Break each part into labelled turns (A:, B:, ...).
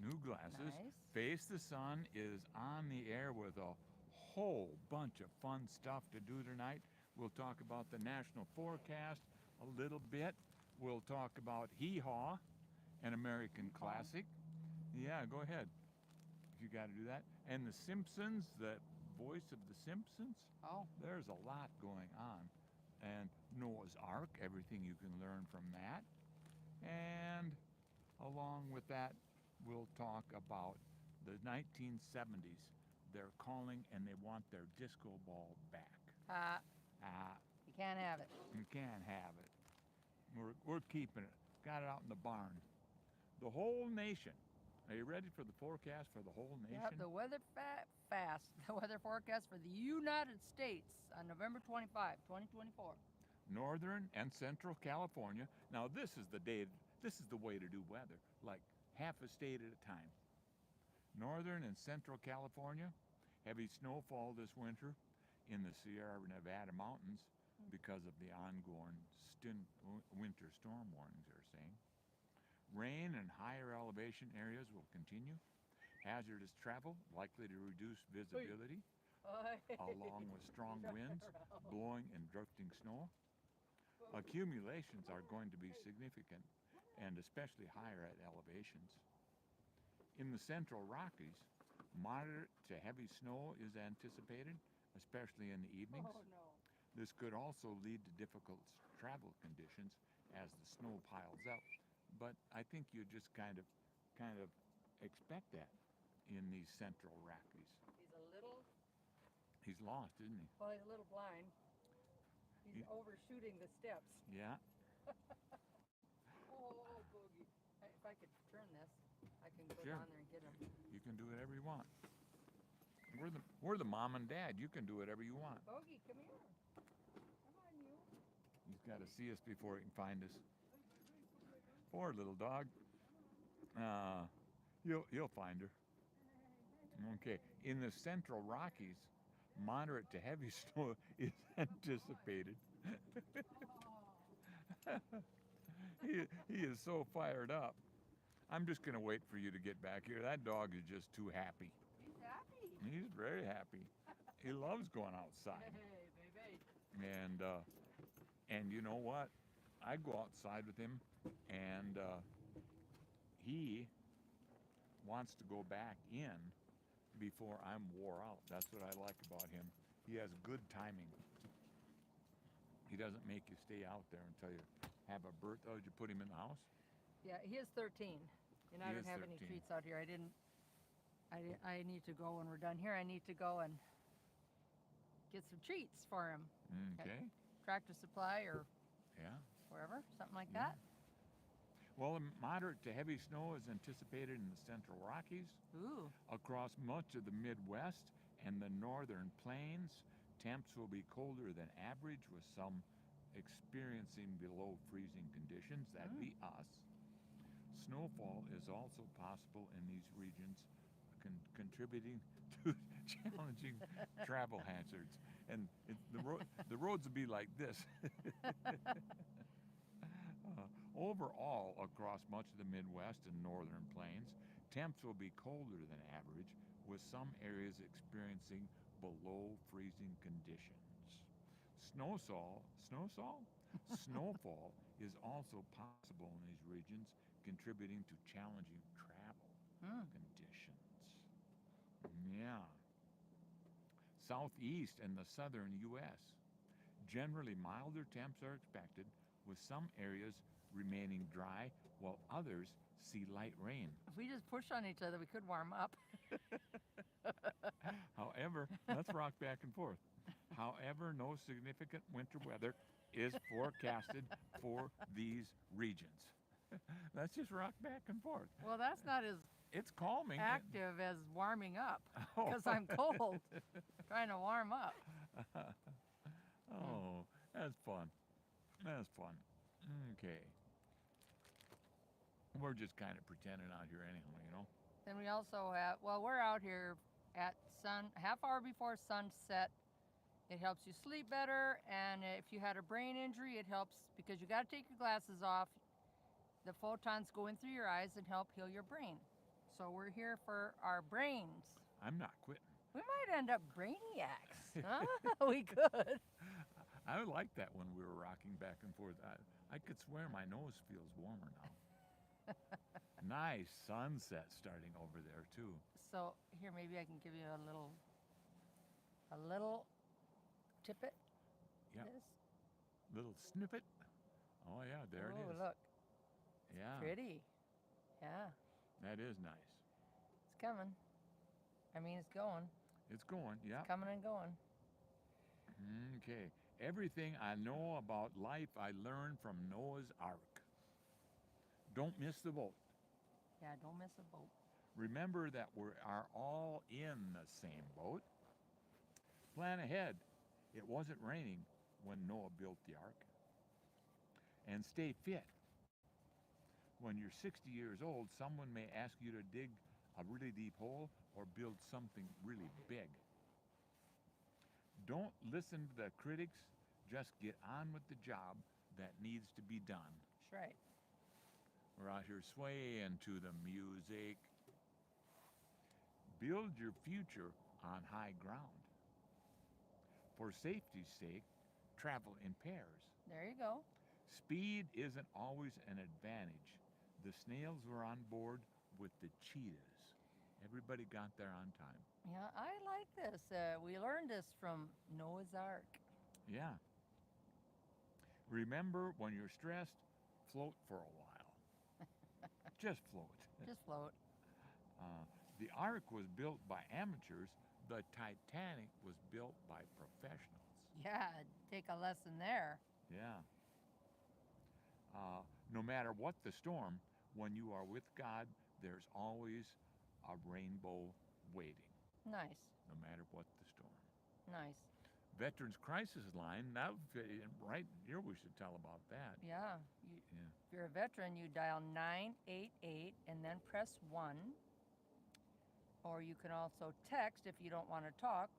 A: New glasses.
B: Nice.
A: Face the Sun is on the air with a whole bunch of fun stuff to do tonight. We'll talk about the national forecast a little bit. We'll talk about Hee Haw, an American
B: Yeehaw.
A: classic. Yeah, go ahead if you got to do that. And The Simpsons, the voice of The Simpsons.
B: Oh,
A: There's a lot going on. And Noah's Ark, everything you can learn from that. And along with that, we'll talk about the 1970s. They're calling and they want their disco ball back.
B: uh,
A: Ah,
B: you can't have it.
A: you can't have it. We're keeping it. Got it out in the barn. The whole nation. Are you ready for the forecast for the whole
B: Yep,
A: nation?
B: the weather the weather forecast for the United States on November 25, 2024.
A: Northern and Central California. Now this is the day. This is the way to do weather. Like half a state at a time. Northern and Central California, heavy snowfall this winter in the Sierra Nevada mountains because of the ongoing winter storm warnings, they're saying. Rain in higher elevation areas will continue. Hazardous travel likely to reduce visibility, along with strong winds blowing and drifting snow. Accumulations are going to be significant and especially higher at elevations. In the central Rockies, moderate to heavy snow is anticipated, especially in the evenings.
B: Oh no.
A: This could also lead to difficult travel conditions as the snow piles up. But I think you just kind of expect that in these central Rockies.
B: He's a little,
A: He's lost, isn't
B: well, he's a little blind. He's
A: he?
B: overshooting the steps.
A: Yeah,
B: Oh, Boogie. If I could turn this, I can go
A: Sure.
B: down there and get him.
A: you can do whatever you want. We're the mom and dad. You can do whatever you want.
B: Bogey, come here. Come on, you.
A: He's got to see us before he can find us. Poor little dog. You'll find her. Okay. In the central Rockies, moderate to heavy snow is anticipated. He is so fired up. I'm just going to wait for you to get back here. That dog is just too happy.
B: He's happy.
A: He's very happy. He loves going outside.
B: Hey, baby.
A: And you know what? I go outside with him, and he wants to go back in before I'm wore out. That's what I like about him. He has good timing. He doesn't make you stay out there until you have a birth. Oh, did you put him in the house?
B: Yeah, he is 13. And I
A: He
B: don't
A: is
B: have any
A: 13.
B: treats out here. I need to go when we're done here. I need to go and get some treats for him.
A: Okay.
B: Tractor Supply or
A: Yeah.
B: wherever, something like
A: Yeah.
B: that.
A: Well, a moderate to heavy snow is anticipated in the central Rockies.
B: Ooh.
A: Across much of the Midwest and the northern plains, temps will be colder than average, with some experiencing below freezing conditions. That'd be us. Snowfall is also possible in these regions, contributing to challenging travel hazards. And the roads will be like this. Overall, across much of the Midwest and northern plains, temps will be colder than average, with some areas experiencing below freezing conditions. Snowfall is also possible in these regions, contributing to challenging travel conditions. Yeah. Southeast and the southern U.S. Generally milder temps are expected, with some areas remaining dry while others see light rain.
B: If we just push on each other, we could warm up.
A: However, let's rock back and forth. However, no significant winter weather is forecasted for these regions. Let's just rock back and forth.
B: Well, that's not as
A: It's calming.
B: active as warming up
A: Oh.
B: because I'm cold trying to warm up.
A: Oh, that's fun. That's fun. Okay. We're just kind of pretending out here anyhow, you know?
B: Then we also have, well, we're out here at half hour before sunset. It helps you sleep better, and if you had a brain injury, it helps because you got to take your glasses off. The photons go in through your eyes and help heal your brain. So we're here for our brains.
A: I'm not quitting.
B: We might end up brainiacs. Huh? We could.
A: I like that when we were rocking back and forth. I could swear my nose feels warmer now. Nice sunset starting over there too.
B: So here, maybe I can give you a little tippet.
A: Yep.
B: This.
A: Little snippet. Oh yeah, there
B: Oh,
A: it is.
B: look,
A: Yeah,
B: pretty. Yeah,
A: that is nice.
B: it's coming. I mean, it's going.
A: It's going. Yeah.
B: Coming and going.
A: Okay. Everything I know about life I learned from Noah's Ark. Don't miss the boat.
B: Yeah, don't miss a boat.
A: Remember that we are all in the same boat. Plan ahead. It wasn't raining when Noah built the ark. And stay fit. When you're 60 years old, someone may ask you to dig a really deep hole or build something really big. Don't listen to the critics. Just get on with the job that needs to be done.
B: That's right.
A: We're out here swaying to the music. Build your future on high ground. For safety's sake, travel in pairs.
B: There you go.
A: Speed isn't always an advantage. The snails were on board with the cheetahs. Everybody got there on time.
B: Yeah, I like this. We learned this from Noah's Ark.
A: Yeah. Remember, when you're stressed, float for a while. Just float.
B: Just float.
A: The Ark was built by amateurs. The Titanic was built by professionals.
B: Yeah, take a lesson there.
A: Yeah. No matter what the storm, when you are with God, there's always a rainbow waiting,
B: Nice.
A: no matter what the storm.
B: Nice.
A: Veterans Crisis Line, that right here we should tell about that.
B: Yeah.
A: Yeah.
B: If you're a veteran, you dial 988 and then press 1. Or you can also text if you don't want to talk,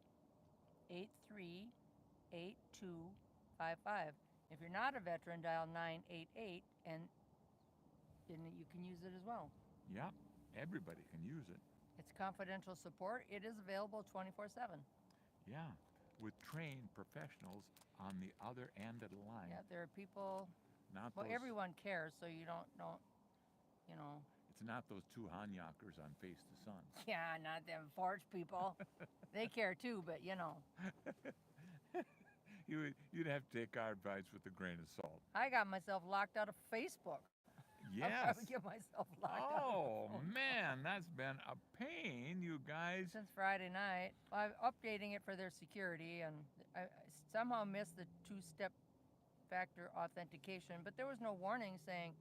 B: 838255. If you're not a veteran, dial 988 and then you can use it as well.
A: Yep, everybody can use it.
B: It's confidential support. It is available 24/7.
A: Yeah, with trained professionals on the other end of the line.
B: Yeah, there are people.
A: Not
B: Well,
A: those,
B: everyone cares, so you don't, you know.
A: It's not those two Hanyakers on Face the Sun.
B: Yeah, not them forge people. They care too, but you know.
A: You'd have to take our advice with a grain of salt.
B: I got myself locked out of Facebook. I'll
A: Yes.
B: probably get myself locked out.
A: Oh man, that's been a pain, you guys.
B: Since Friday night. Well, I'm updating it for their security, and I somehow missed the two-step factor authentication, but there was no warning saying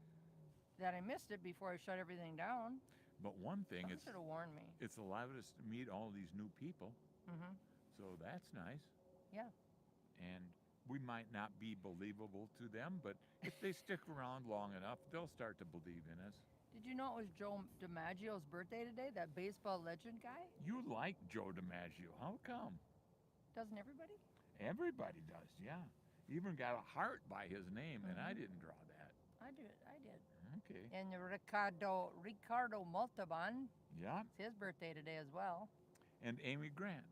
B: that I missed it before I shut everything down.
A: But one thing,
B: Someone should have warned me.
A: it's allowed us to meet all these new people,
B: Mm-hmm.
A: so that's nice.
B: Yeah.
A: And we might not be believable to them, but if they stick around long enough, they'll start to believe in us.
B: Did you know it was Joe DiMaggio's birthday today? That baseball legend guy?
A: You like Joe DiMaggio. How come?
B: Doesn't everybody?
A: Everybody does, yeah. Even got a heart by his name, and I
B: Mhm.
A: didn't draw that.
B: I did.
A: Okay.
B: And Ricardo Montalban,
A: Yeah.
B: it's his birthday today as well.
A: And Amy Grant.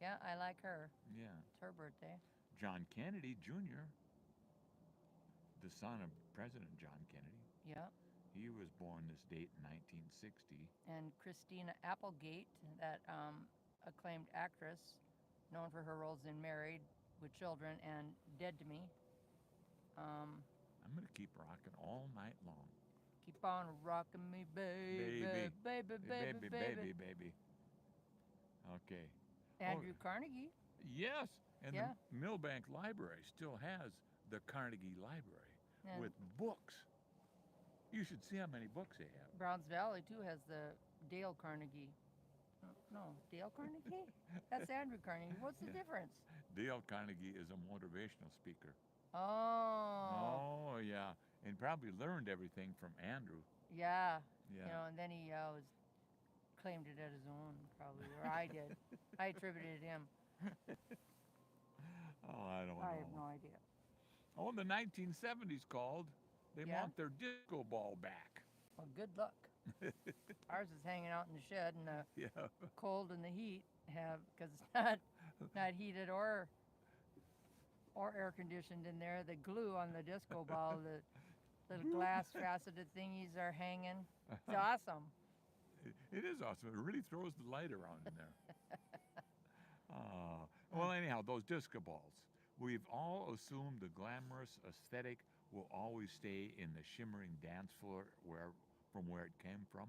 B: Yeah, I like her.
A: Yeah.
B: It's her birthday.
A: John Kennedy Jr., the son of President John Kennedy.
B: Yeah.
A: He was born this date in 1960.
B: And Christina Applegate, that acclaimed actress, known for her roles in Married with Children and Dead to Me.
A: I'm going to keep rocking all night long.
B: Keep on rocking me, baby, baby, baby, baby.
A: Baby. Okay.
B: Andrew Carnegie.
A: Yes, and
B: Yeah.
A: the Millbank Library still has the Carnegie Library
B: And
A: with books. You should see how many books they have.
B: Browns Valley too has the Dale Carnegie. No, Dale Carnegie? That's Andrew Carnegie. What's the difference?
A: Dale Carnegie is a motivational speaker.
B: Oh.
A: Oh, yeah. And probably learned everything from Andrew.
B: Yeah.
A: Yeah.
B: You know, and then he was claimed it as his own, probably, or I did. I attributed him.
A: Oh, I don't know.
B: I have no idea.
A: Oh, the 1970s called. They
B: Yeah?
A: want their disco ball back.
B: Well, good luck. Ours is hanging out in the shed, and the
A: Yeah.
B: cold and the heat because it's not heated or air conditioned in there. The glue on the disco ball, the little glass faceted thingies are hanging. It's awesome.
A: It is awesome. It really throws the light around in there. Well, anyhow, those disco balls. We've all assumed the glamorous aesthetic will always stay in the shimmering dance floor from where it came from,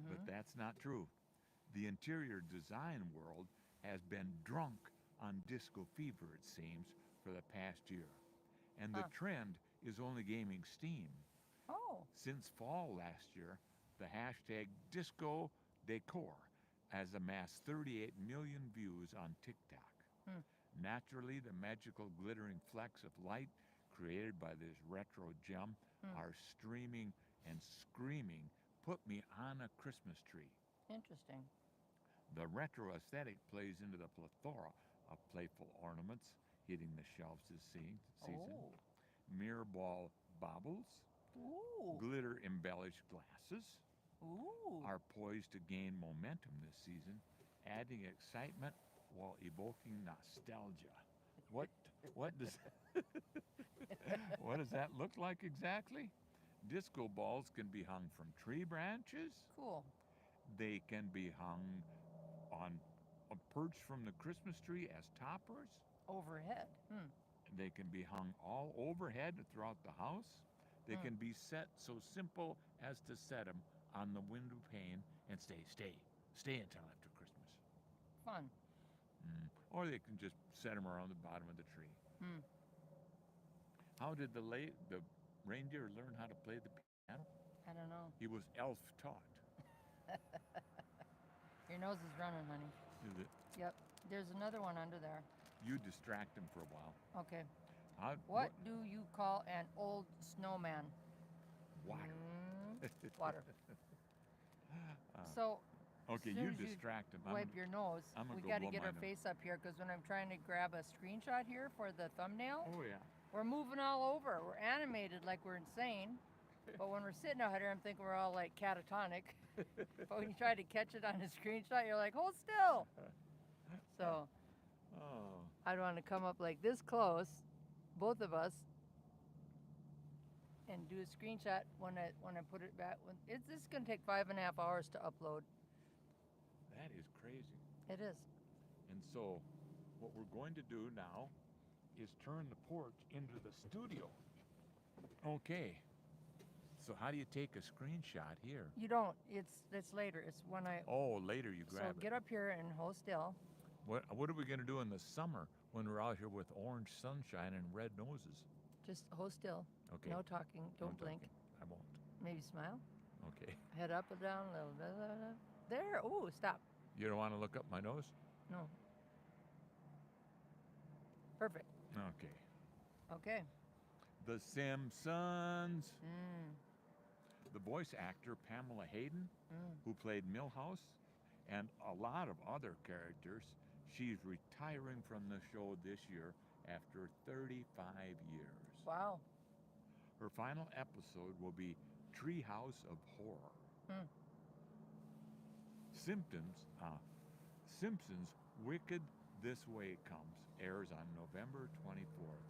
A: but that's not true. The interior design world has been drunk on disco fever, it seems, for the past year. And the trend is only gaining steam.
B: Oh,
A: Since fall last year, the hashtag disco decor has amassed 38 million views on TikTok. Naturally, the magical glittering flecks of light created by this retro gem are streaming and screaming, "Put me on a Christmas tree."
B: interesting.
A: The retro aesthetic plays into the plethora of playful ornaments hitting the shelves this season.
B: Oh,
A: Mirror ball baubles,
B: ooh,
A: glitter embellished glasses
B: ooh.
A: are poised to gain momentum this season, adding excitement while evoking nostalgia. What does what does that look like exactly? Disco balls can be hung from tree branches.
B: Cool.
A: They can be hung on a perch from the Christmas tree as toppers.
B: Overhead.
A: They can be hung all overhead throughout the house. They can be set so simple as to set them on the window pane and stay until after Christmas.
B: Fun.
A: Or they can just set them around the bottom of the tree. How did the reindeer learn how to play the piano?
B: I don't know.
A: He was elf taught.
B: Your nose is running, honey.
A: Is it?
B: Yep. There's another one under there.
A: You distract him for a while.
B: Okay.
A: How,
B: What do you call an old snowman?
A: Water.
B: Water. So,
A: Okay,
B: soon
A: you
B: as you
A: distract him.
B: wipe your nose.
A: I'm gonna
B: We
A: go
B: got to
A: blow
B: get
A: my
B: our
A: nose.
B: face up here because when I'm trying to grab a screenshot here for the thumbnail,
A: Oh yeah.
B: we're moving all over. We're animated like we're insane. But when we're sitting out here, I'm thinking we're all like catatonic. But when you try to catch it on a screenshot, you're like, hold still. So
A: Oh.
B: I'd want to come up like this close, both of us, and do a screenshot when I put it back. This is gonna take 5.5 hours to upload.
A: That is crazy.
B: It is.
A: And so, what we're going to do now is turn the porch into the studio. Okay. So how do you take a screenshot here?
B: You don't. It's later. It's when I.
A: Oh, later you
B: So
A: grab
B: get
A: it.
B: up here and hold still.
A: What are we going to do in the summer when we're out here with orange sunshine and red noses?
B: Just hold still.
A: Okay.
B: No talking.
A: No
B: Don't blink.
A: talking. I won't.
B: Maybe smile.
A: Okay.
B: Head up and down. A little. Blah, blah, blah. There. Oh, stop.
A: You don't want to look up my nose?
B: No. Perfect.
A: Okay.
B: Okay.
A: The Simpsons.
B: Mm.
A: The voice actor Pamela Hayden,
B: Mm.
A: who played Milhouse, and a lot of other characters, she's retiring from the show this year after 35 years.
B: Wow.
A: Her final episode will be Treehouse of Horror.
B: Mm.
A: Simpsons Wicked This Way Comes airs on November 24th.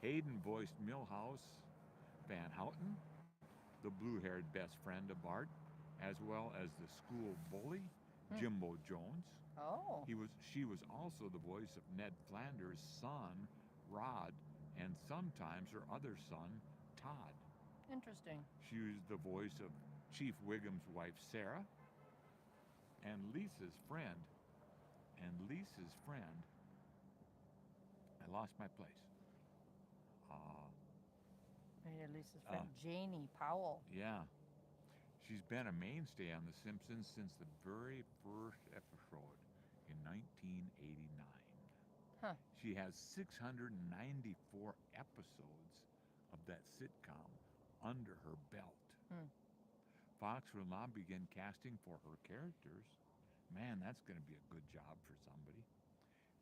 A: Hayden voiced Milhouse, Van Houten, the blue-haired best friend of Bart, as well as the school bully, Jimbo Jones.
B: Oh.
A: She was also the voice of Ned Flanders' son, Rod, and sometimes her other son, Todd.
B: Interesting.
A: She was the voice of Chief Wiggum's wife, Sarah, and Lisa's friend. I lost my place.
B: Maybe at least his friend Janie Powell.
A: Yeah. She's been a mainstay on The Simpsons since the very first episode in 1989.
B: Huh.
A: She has 694 episodes of that sitcom under her belt. Fox will now begin casting for her characters. Man, that's going to be a good job for somebody.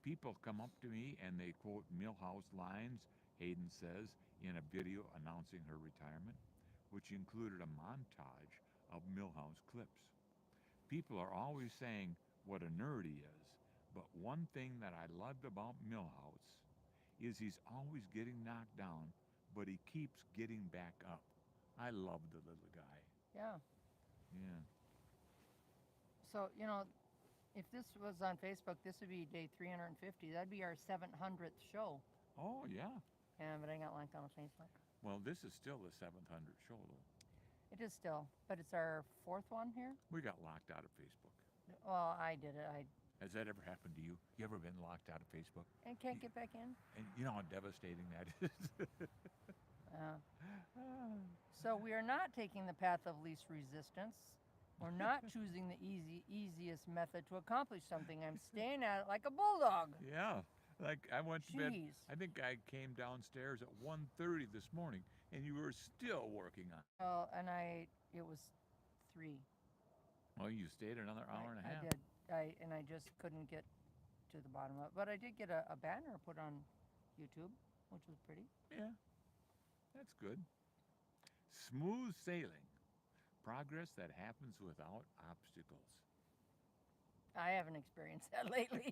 A: People come up to me and they quote Milhouse lines, Hayden says, in a video announcing her retirement, which included a montage of Milhouse clips. People are always saying what a nerd he is, but one thing that I loved about Milhouse is he's always getting knocked down, but he keeps getting back up. I love the little guy.
B: Yeah.
A: Yeah.
B: So, if this was on Facebook, this would be day 350. That'd be our 700th show.
A: Oh, yeah.
B: Yeah, but I got linked on Facebook.
A: Well, this is still the 700th show, though.
B: It is still, but it's our 4th one here.
A: We got locked out of Facebook.
B: Well, I did it.
A: Has that ever happened to you? You ever been locked out of Facebook?
B: I can't get back in.
A: And you know how devastating that is?
B: So we are not taking the path of least resistance. We're not choosing the easiest method to accomplish something. I'm staying at it like a bulldog.
A: Yeah. Like I went to bed.
B: Jeez.
A: I think I came downstairs at 1:30 this morning, and you were still working on it.
B: Well, and it was 3.
A: Well, you stayed another hour and a half.
B: I did. I just couldn't get to the bottom of it. But I did get a banner put on YouTube, which was pretty.
A: Yeah. That's good. Smooth sailing. Progress that happens without obstacles.
B: I haven't experienced that lately.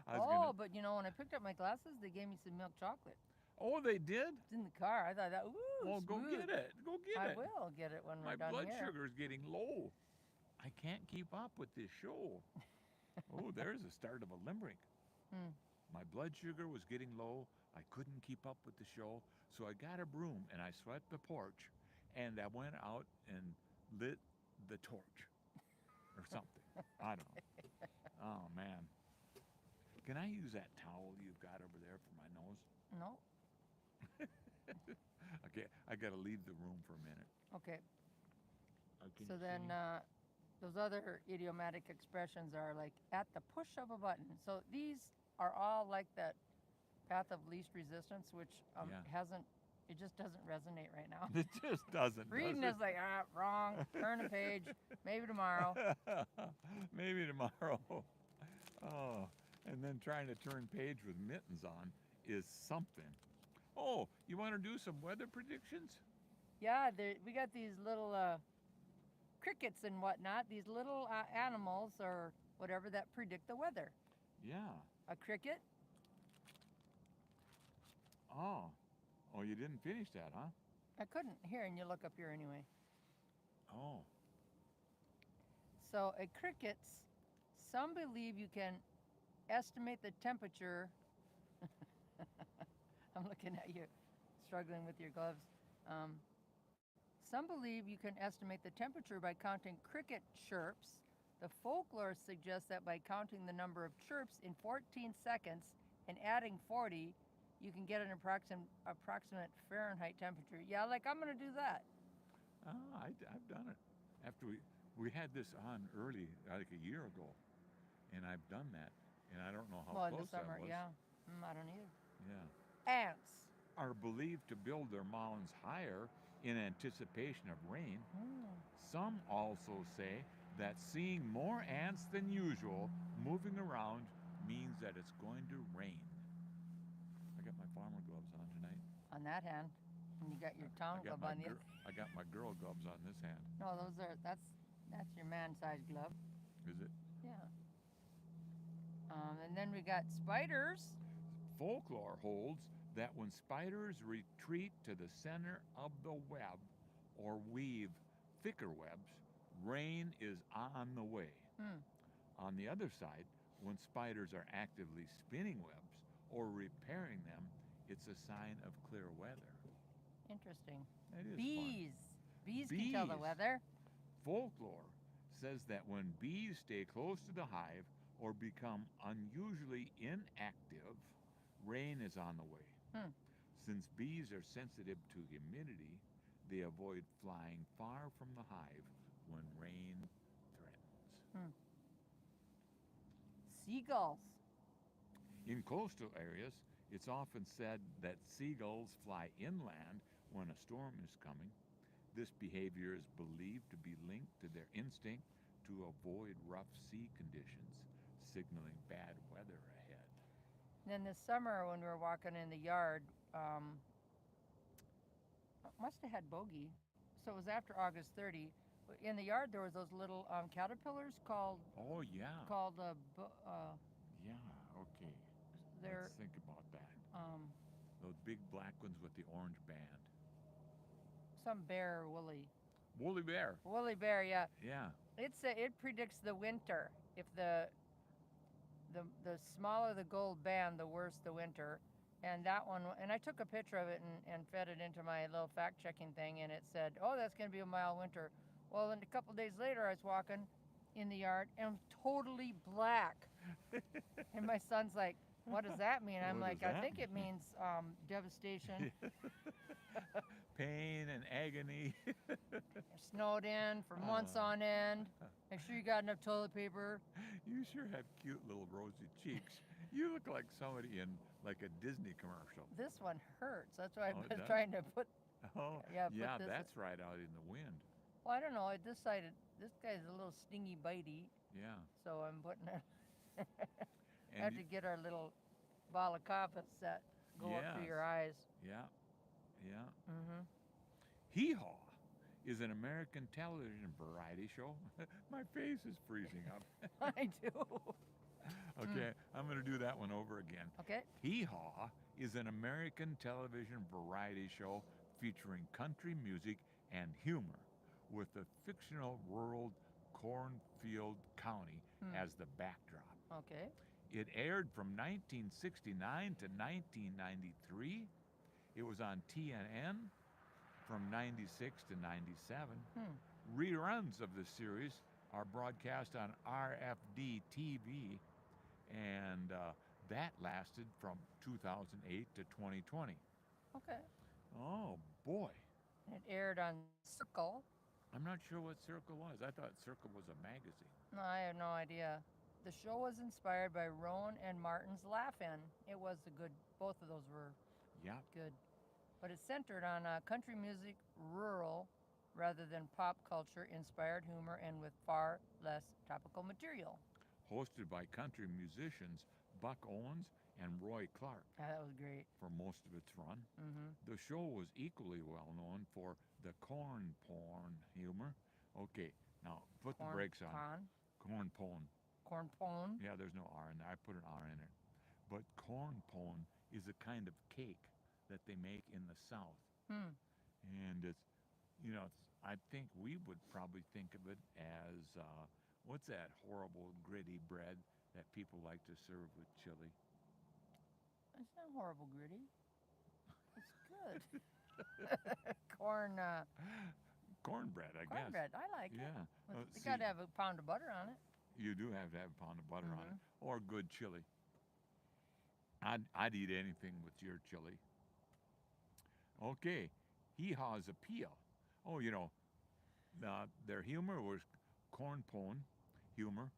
A: I was
B: But when I picked up my glasses, they gave me some milk chocolate.
A: Oh, they did?
B: It's in the car. I thought that, ooh,
A: Well, go
B: smooth.
A: get it. Go get
B: I
A: it.
B: will get it when
A: My
B: we're done
A: blood
B: here.
A: sugar is getting low. I can't keep up with this show. Oh, there's the start of a limerick.
B: Hmm.
A: My blood sugar was getting low. I couldn't keep up with the show, so I got a broom and I swept the porch, and I went out and lit the torch or something. I don't know. Oh man. Can I use that towel you've got over there for my nose?
B: No.
A: Okay, I got to leave the room for a minute.
B: Okay.
A: Can
B: So
A: you
B: then
A: see?
B: those other idiomatic expressions are like at the push of a button. So these are all like that path of least resistance, which
A: Yeah.
B: it just doesn't resonate right now.
A: It just doesn't.
B: Reading
A: does
B: is like, wrong, turn a page, maybe tomorrow.
A: it? Maybe tomorrow. Oh, and then trying to turn page with mittens on is something. Oh, you want to do some weather predictions?
B: Yeah, we got these little crickets and whatnot, these little animals or whatever that predict the weather.
A: Yeah.
B: A cricket,
A: Oh, you didn't finish that, huh?
B: I couldn't hear, and you look up here anyway.
A: Oh,
B: So a crickets, some believe you can estimate the temperature. I'm looking at you, struggling with your gloves. Some believe you can estimate the temperature by counting cricket chirps. The folklore suggests that by counting the number of chirps in 14 seconds and adding 40, you can get an approximate Fahrenheit temperature. Yeah, like I'm gonna do that.
A: I've done it. After we had this on early, like a year ago, and I've done that, and I don't know how
B: Well, in
A: close
B: the summer,
A: that was.
B: yeah. I don't either.
A: Yeah.
B: Ants.
A: Are believed to build their mounds higher in anticipation of rain. Some also say that seeing more ants than usual moving around means that it's going to rain. I got my farmer gloves on tonight.
B: On that hand, and you got your town glove on the other.
A: I got my girl gloves on this hand.
B: No, that's your man-sized glove.
A: Is it?
B: Yeah. And then we got spiders.
A: Folklore holds that when spiders retreat to the center of the web or weave thicker webs, rain is on the way. On the other side, when spiders are actively spinning webs or repairing them, it's a sign of clear weather.
B: Interesting.
A: That is
B: Bees.
A: fun.
B: Bees can tell the
A: Bees.
B: weather.
A: Folklore says that when bees stay close to the hive or become unusually inactive, rain is on the way. Since bees are sensitive to humidity, they avoid flying far from the hive when rain threatens.
B: Seagulls.
A: In coastal areas, it's often said that seagulls fly inland when a storm is coming. This behavior is believed to be linked to their instinct to avoid rough sea conditions, signaling bad weather ahead.
B: Then this summer when we were walking in the yard, must have had bogey. So it was after August 30. in the yard there was those little caterpillars called
A: Oh yeah.
B: called
A: Yeah. Okay.
B: they're
A: Let's think about that.
B: um,
A: Those big black ones with the orange band.
B: some bear
A: Woolly bear.
B: woolly bear. Yeah,
A: Yeah.
B: it predicts the winter. If the smaller the gold band, the worse the winter. And that one, and I took a picture of it and fed it into my little fact checking thing, and it said, "Oh, that's going to be a mild winter." Well, then a couple days later, I was walking in the yard and it was totally black, and my son's like, "What does that mean?" I'm
A: What
B: like,
A: does
B: "I
A: that
B: think it means devastation."
A: Pain and agony.
B: Snowed in for months on end. Make sure you got enough toilet paper.
A: You sure have cute little rosy cheeks. You look like somebody in like a Disney commercial.
B: This one hurts. That's why I
A: Oh, it
B: was
A: does?
B: tring to put.
A: Oh,
B: Yeah, put this-
A: that's right out in the wind.
B: Well, I don't know. I decided this guy's a little stingy bitey,
A: Yeah.
B: so I'm putting it.
A: And
B: Have to get our little balaclava set go up to
A: Yes.
B: your eyes.
A: yeah, yeah.
B: Mm-hmm.
A: Hee Haw is an American television variety show. My face is freezing up.
B: I do.
A: Okay, I'm going to do that one over again.
B: Okay.
A: Hee Haw is an American television variety show featuring country music and humor with the fictional rural Cornfield County as the backdrop.
B: Okay.
A: It aired from 1969 to 1993. It was on TNN from 96 to 97. Reruns of the series are broadcast on RFD TV, and that lasted from 2008 to 2020.
B: Okay.
A: Oh boy,
B: It aired on Circle.
A: I'm not sure what Circle was. I thought Circle was a magazine.
B: No, I have no idea. The show was inspired by Roan and Martin's Laugh-In. It was a good. Both of those were
A: Yeah,
B: good, but it's centered on country music, rural, rather than pop culture inspired humor, and with far less topical material.
A: hosted by country musicians Buck Owens and Roy Clark
B: That was great.
A: for most of its run.
B: Mm-hmm.
A: The show was equally well known for the corn porn humor. Okay, now put the brakes on. Corn porn.
B: Corn pone.
A: Yeah, there's no R in there. I put an R in it. But corn pone is a kind of cake that they make in the South. And it's, I think we would probably think of it as, what's that horrible gritty bread that people like to serve with chili?
B: It's not horrible gritty. It's good.
A: Cornbread, I guess.
B: Cornbread. I like it.
A: Yeah.
B: You got to have a pound of butter on it.
A: You do have to have a pound of butter on it, or good chili. I'd eat anything with your chili. Okay, Hee Haw's appeal. Oh, their humor was corn pone humor.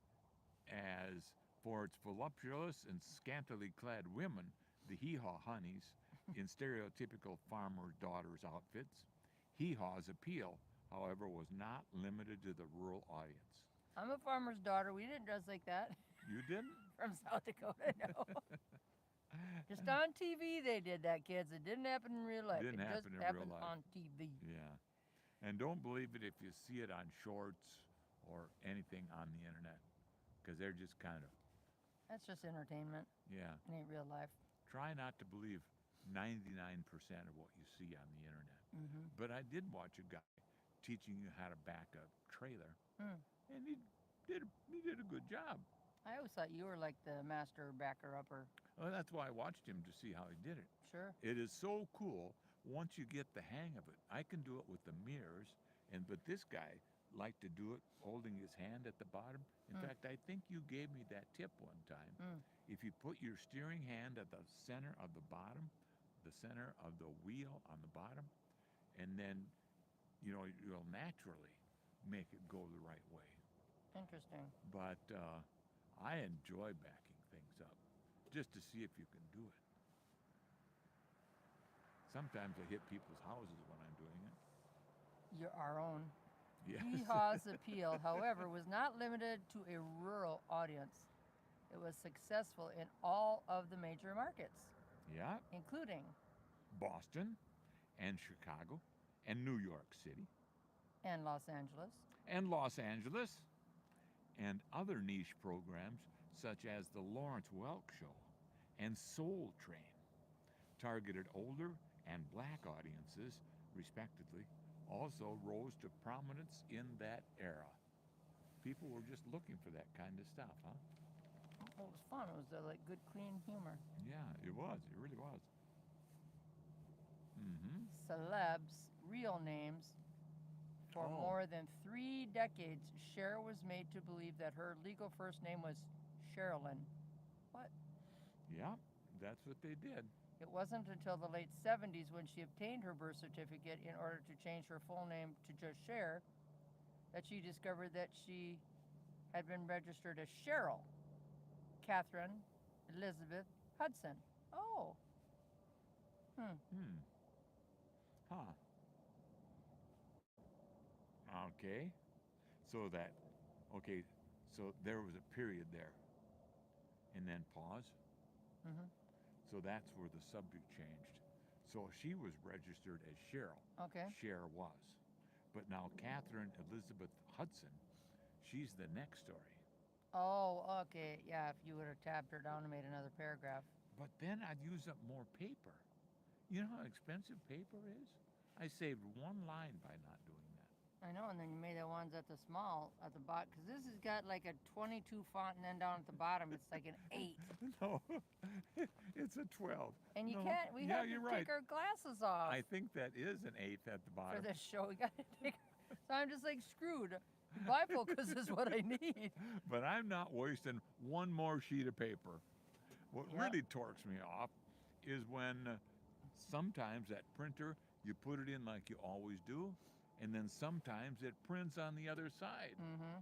A: As for its voluptuous and scantily clad women, the Hee Haw honeys, in stereotypical farmer daughters' outfits, Hee Haw's appeal, however, was not limited to the rural audience.
B: I'm a farmer's daughter. We didn't dress like that.
A: You didn't?
B: From South Dakota, no. Just on TV they did that, kids. It didn't happen in real life.
A: Didn't
B: it
A: happen
B: just
A: in real
B: happened
A: life.
B: on TV.
A: Yeah. And don't believe it if you see it on shorts or anything on the internet, because they're just kind of,
B: That's just entertainment.
A: yeah.
B: It ain't real life.
A: Try not to believe 99% of what you see on the internet. But I did watch a guy teaching you how to back a trailer, and he did a good job.
B: I always thought you were like the master backer upper.
A: Well, that's why I watched him to see how he did it.
B: Sure.
A: It is so cool once you get the hang of it. I can do it with the mirrors, but this guy liked to do it holding his hand at the bottom. In fact, I think you gave me that tip one time. If you put your steering hand at the center of the bottom, the center of the wheel on the bottom, and then, you'll naturally make it go the right way.
B: Interesting.
A: But I enjoy backing things up just to see if you can do it. Sometimes I hit people's houses when I'm doing it.
B: You're our own.
A: Yes.
B: Hee Haw's appeal, however, was not limited to a rural audience. It was successful in all of the major markets,
A: Yeah.
B: including
A: Boston and Chicago and New York City.
B: and Los Angeles.
A: and Los Angeles, and other niche programs such as the Lawrence Welk Show and Soul Train targeted older and black audiences, respectively, also rose to prominence in that era. People were just looking for that kind of stuff, huh?
B: Well, it was fun. It was like good, clean humor.
A: Yeah, it was. It really was. Mm-hmm.
B: Celebs' real names. For
A: Oh.
B: more than 3 decades, Cher was made to believe that her legal first name was Sherilyn. What?
A: Yeah, that's what they did.
B: It wasn't until the late 70s when she obtained her birth certificate in order to change her full name to just Cher that she discovered that she had been registered as Cheryl Catherine Elizabeth Hudson. Oh.
A: Hmm. Huh. Okay. So there was a period there. And then pause.
B: Mm-hmm.
A: So that's where the subject changed. So she was registered as Cheryl.
B: Okay.
A: Cher was. But now Catherine Elizabeth Hudson, she's the next story.
B: Oh, okay. Yeah, if you would have tabbed her down and made another paragraph.
A: But then I'd use up more paper. You know how expensive paper is? I saved one line by not doing that.
B: I know, and then you made the ones at the small, at the bottom, because this has got like a 22 font, and then down at the bottom, it's like an 8.
A: No, it's a 12.
B: And you
A: No.
B: can't, we
A: Yeah,
B: have to
A: you're right.
B: take our glasses off
A: I think that is an 8 at the
B: for
A: bottom.
B: this show. We got to take, so I'm just like screwed. Bifocus is what I need.
A: But I'm not wasting one more sheet of paper. What
B: Yeah.
A: really torques me off is when sometimes that printer, you put it in like you always do, and then sometimes it prints on the other side.
B: Mm-hmm.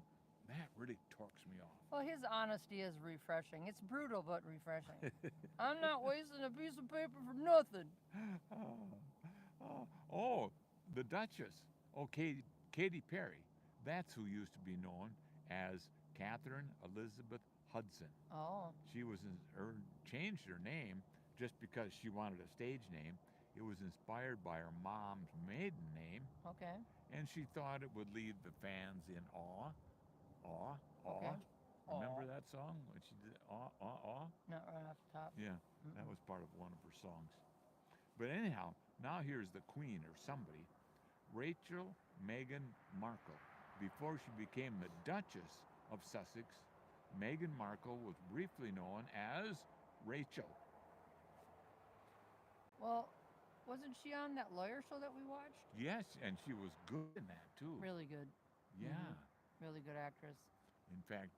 A: That really torques me off.
B: Well, his honesty is refreshing. It's brutal, but refreshing. I'm not wasting a piece of paper for nothing.
A: Oh, the Duchess. Oh, Katy Perry. That's who used to be known as Catherine Elizabeth Hudson.
B: Oh,
A: She was changed her name just because she wanted a stage name. It was inspired by her mom's maiden name,
B: okay.
A: and she thought it would leave the fans in awe. Awe, awe.
B: Okay.
A: Remember
B: Awe.
A: that song when she did awe, awe, awe?
B: Not right off the top.
A: Yeah, that was part of one of her songs. But anyhow, now here's the queen or somebody, Rachel Meghan Markle. Before she became the Duchess of Sussex, Meghan Markle was briefly known as Rachel.
B: Well, wasn't she on that lawyer show that we watched?
A: Yes, and she was good in that too.
B: Really good.
A: Yeah.
B: Really good actress.
A: In fact,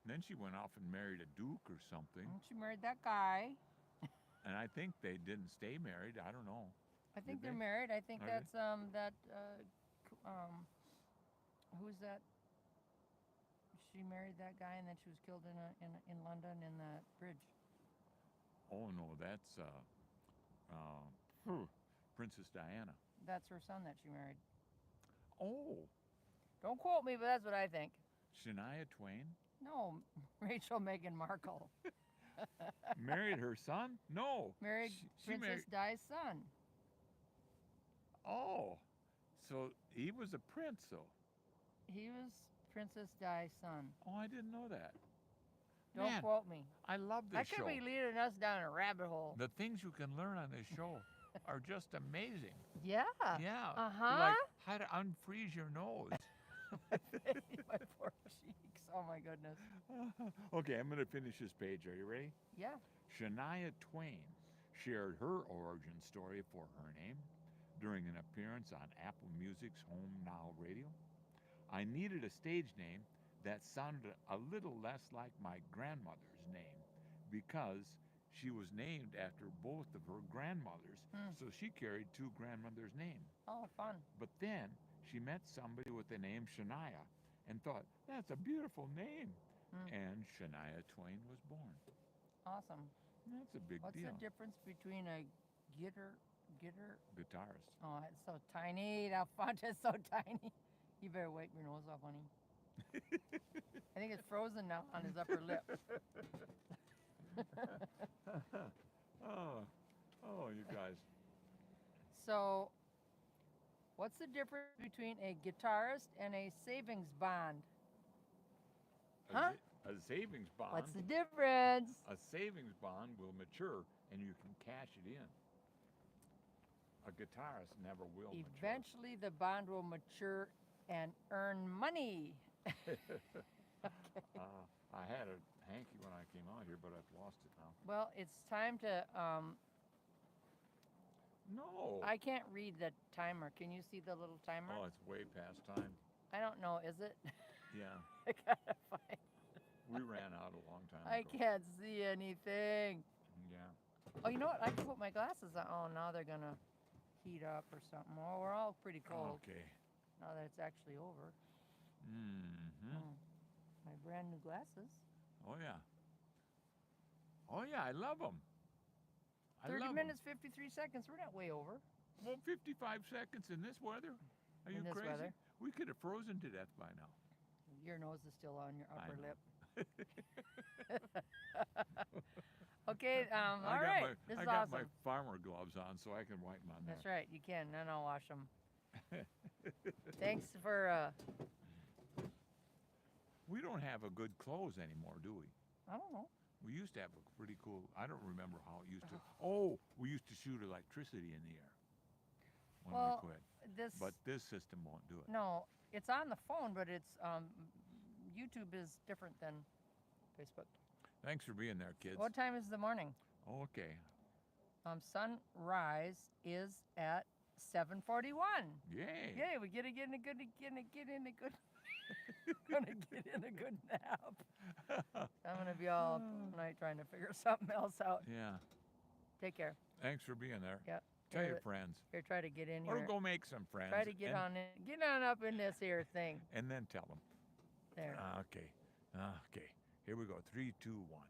A: then she went off and married a duke or something.
B: And she married that guy.
A: And I think they didn't stay married. I don't know.
B: I think
A: Did
B: they're
A: they?
B: married. I think
A: Are they?
B: that's who's that? She married that guy and then she was killed in London in that bridge.
A: Oh no, that's Princess Diana.
B: That's her son that she married.
A: Oh,
B: Don't quote me, but that's what I think.
A: Shania Twain
B: No, Rachel Meghan Markle
A: married her son? No.
B: married
A: She
B: Princess Di's son.
A: Oh, so he was a prince, though.
B: He was Princess Di's son.
A: Oh, I didn't know that.
B: Don't
A: Man,
B: quote me.
A: I love
B: I
A: this
B: could
A: show.
B: be leading us down a rabbit hole.
A: The things you can learn on this show are just amazing.
B: Yeah.
A: Yeah.
B: Uh-huh.
A: Like how to unfreeze your nose.
B: My poor cheeks. Oh my goodness.
A: Okay, I'm going to finish this page. Are you ready?
B: Yeah.
A: Shania Twain shared her origin story for her name during an appearance on Apple Music's Home Now radio. I needed a stage name that sounded a little less like my grandmother's name because she was named after both of her grandmothers, so she carried two grandmothers' names.
B: Oh, fun.
A: But then she met somebody with the name Shania and thought, that's a beautiful name. And Shania Twain was born.
B: Awesome.
A: That's a big
B: What's
A: deal.
B: the difference between a gitter?
A: Guitarist.
B: Oh, it's so tiny. That font is so tiny. You better wipe your nose off, honey. I think it's frozen now on his upper lip.
A: Oh, you guys.
B: So, What's the difference between a guitarist and a savings bond? Huh?
A: A savings bond.
B: What's the difference?
A: A savings bond will mature and you can cash it in. A guitarist never will mature.
B: Eventually, the bond will mature and earn money.
A: I had a hanky when I came out here, but I've lost it now.
B: Well, it's time to.
A: No.
B: I can't read the timer. Can you see the little timer?
A: Oh, it's way past time.
B: I don't know. Is it?
A: Yeah.
B: I gotta find.
A: We ran out a long time
B: I
A: ago.
B: can't see anything.
A: Yeah.
B: Oh, you know what? I can put my glasses on. Oh, now they're gonna heat up or something. Oh, we're all pretty cold
A: Okay.
B: now that it's actually over.
A: Mm-hmm.
B: Oh, my brand new glasses.
A: Oh, yeah. Oh, yeah, I love them.
B: 30 minutes, 53 seconds. We're not way over.
A: Well, 55 seconds in this weather? Are you
B: In this
A: crazy?
B: weather.
A: We could have frozen to death by now.
B: Your nose is still on your
A: I
B: upper
A: know.
B: lip. Okay, all
A: I got
B: right.
A: my,
B: This
A: I
B: is
A: got
B: awesome.
A: my farmer gloves on so I can wipe them on
B: That's
A: there.
B: right. You can. Then I'll wash them. Thanks for.
A: We don't have a good close anymore, do we?
B: I don't know.
A: We used to have a pretty cool. I don't remember how it used to. Oh, we used to shoot electricity in the air when
B: Well,
A: we quit.
B: This.
A: But this system won't do it.
B: No, it's on the phone, but it's YouTube is different than Facebook.
A: Thanks for being there, kids.
B: What time is the morning?
A: Okay.
B: Sunrise is at 7:41.
A: Yay.
B: Yay! We get in a good. Gonna get in a good nap. I'm gonna be all up night trying to figure something else out.
A: Yeah.
B: Take care.
A: Thanks for being there.
B: Yep.
A: Tell
B: Here,
A: your friends.
B: Here, try to get in
A: Or
B: here.
A: go make some friends.
B: Try to get
A: and,
B: on in. Get on up in this here thing.
A: And then tell them.
B: There.
A: Okay. Okay. Here we go. 3, 2, 1.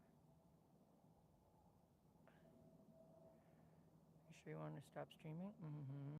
B: You sure you want to stop streaming? Mm-hmm.